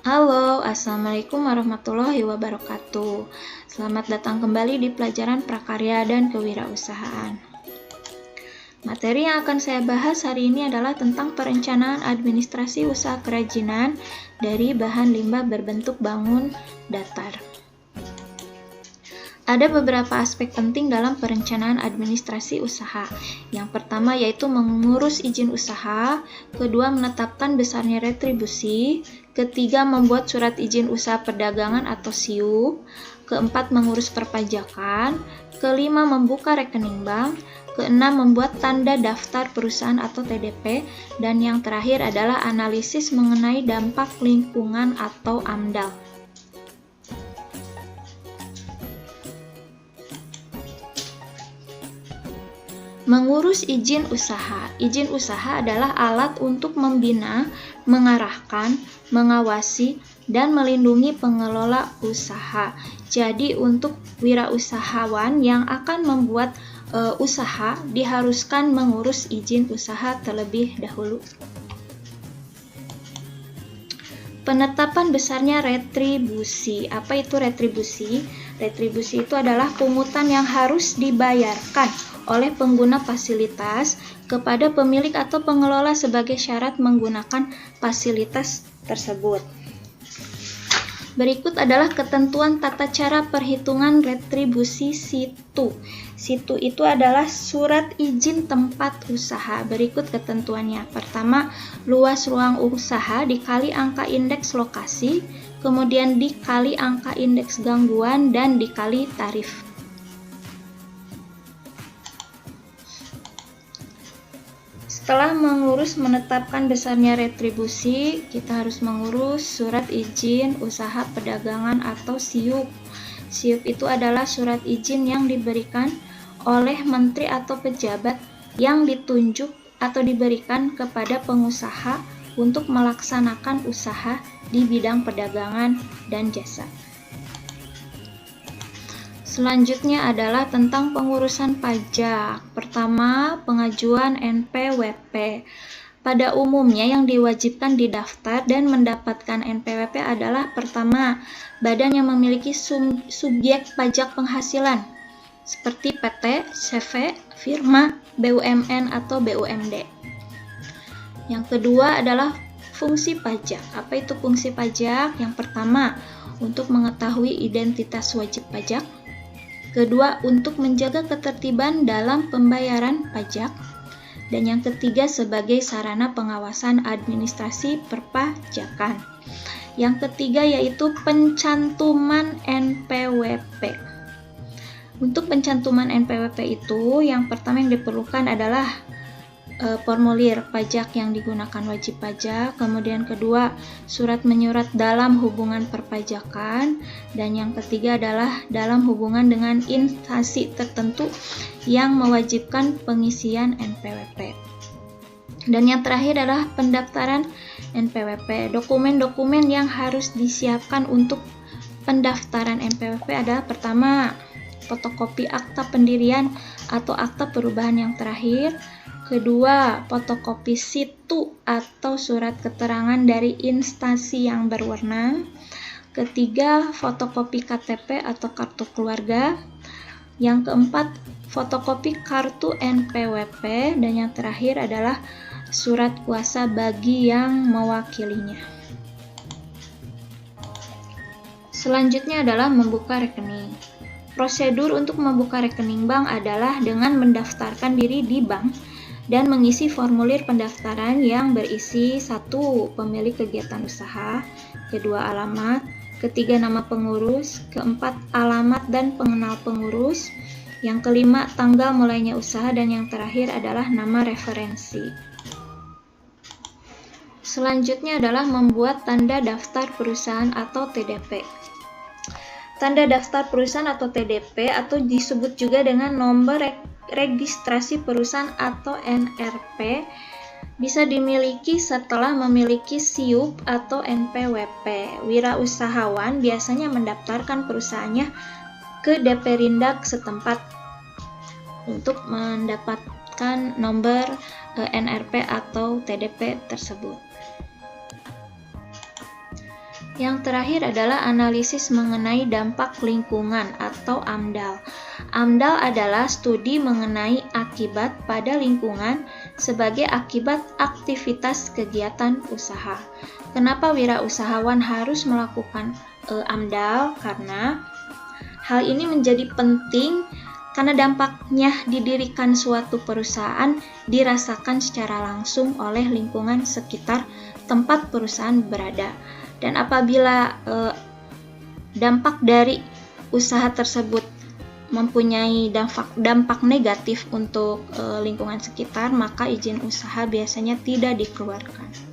Halo, Assalamualaikum warahmatullahi wabarakatuh. Selamat datang kembali di pelajaran prakarya dan kewirausahaan. Materi yang akan saya bahas hari ini adalah tentang perencanaan administrasi usaha kerajinan dari bahan limbah berbentuk bangun datar. Ada beberapa aspek penting dalam perencanaan administrasi usaha. Yang pertama yaitu mengurus izin usaha, kedua menetapkan besarnya retribusi, ketiga membuat surat izin usaha perdagangan atau SIUP, keempat mengurus perpajakan, kelima membuka rekening bank, keenam membuat tanda daftar perusahaan atau TDP, dan yang terakhir adalah analisis mengenai dampak lingkungan atau AMDAL. Mengurus izin usaha. Izin usaha adalah alat untuk membina, mengarahkan, mengawasi, dan melindungi pengelola usaha. Jadi untuk wirausahawan yang akan membuat usaha diharuskan mengurus izin usaha terlebih dahulu. Penetapan besarnya retribusi. Apa itu retribusi? Retribusi itu adalah pungutan yang harus dibayarkan oleh pengguna fasilitas kepada pemilik atau pengelola sebagai syarat menggunakan fasilitas tersebut. Berikut adalah ketentuan tata cara perhitungan retribusi situ. Situ itu adalah surat izin tempat usaha. Berikut ketentuannya. Pertama, luas ruang usaha dikali angka indeks lokasi, kemudian dikali angka indeks gangguan, dan dikali tarif. Setelah menetapkan besarnya retribusi, kita harus mengurus surat izin usaha perdagangan atau SIUP. SIUP itu adalah surat izin yang diberikan oleh menteri atau pejabat yang ditunjuk atau diberikan kepada pengusaha untuk melaksanakan usaha di bidang perdagangan dan jasa. Selanjutnya adalah tentang pengurusan pajak. Pertama, pengajuan NPWP. Pada umumnya yang diwajibkan didaftar dan mendapatkan NPWP adalah pertama, badan yang memiliki subjek pajak penghasilan seperti PT, CV, firma, BUMN atau BUMD. Yang kedua adalah fungsi pajak. Apa itu fungsi pajak? Yang pertama, untuk mengetahui identitas wajib pajak. Kedua, untuk menjaga ketertiban dalam pembayaran pajak. Dan yang ketiga, sebagai sarana pengawasan administrasi perpajakan. Yang ketiga yaitu pencantuman NPWP. Untuk pencantuman NPWP itu, yang pertama yang diperlukan adalah formulir pajak yang digunakan wajib pajak, kemudian kedua surat menyurat dalam hubungan perpajakan, dan yang ketiga adalah dalam hubungan dengan instansi tertentu yang mewajibkan pengisian NPWP. Dan yang terakhir adalah pendaftaran NPWP. Dokumen-dokumen yang harus disiapkan untuk pendaftaran NPWP adalah pertama, fotokopi akta pendirian atau akta perubahan yang terakhir. Kedua, fotokopi situ atau surat keterangan dari instansi yang berwenang. Ketiga, fotokopi KTP atau kartu keluarga. Yang keempat, fotokopi kartu NPWP. Dan yang terakhir adalah surat kuasa bagi yang mewakilinya. Selanjutnya adalah membuka rekening. Prosedur untuk membuka rekening bank adalah dengan mendaftarkan diri di bank dan mengisi formulir pendaftaran yang berisi 1. Pemilik kegiatan usaha, kedua alamat, ketiga nama pengurus, keempat alamat dan pengenal pengurus, yang kelima tanggal mulainya usaha, dan yang terakhir adalah nama referensi. Selanjutnya adalah membuat tanda daftar perusahaan atau TDP. Tanda daftar perusahaan atau TDP atau disebut juga dengan nomor registrasi perusahaan atau NRP bisa dimiliki setelah memiliki SIUP atau NPWP. Wirausahawan biasanya mendaftarkan perusahaannya ke Deperindak setempat untuk mendapatkan nomor NRP atau TDP tersebut. Yang terakhir adalah analisis mengenai dampak lingkungan atau AMDAL. AMDAL adalah studi mengenai akibat pada lingkungan sebagai akibat aktivitas kegiatan usaha. Kenapa wirausahawan harus melakukan AMDAL? Karena hal ini menjadi penting karena dampaknya didirikan suatu perusahaan dirasakan secara langsung oleh lingkungan sekitar tempat perusahaan berada. Dan apabila dampak dari usaha tersebut mempunyai dampak negatif untuk lingkungan sekitar, maka izin usaha biasanya tidak dikeluarkan.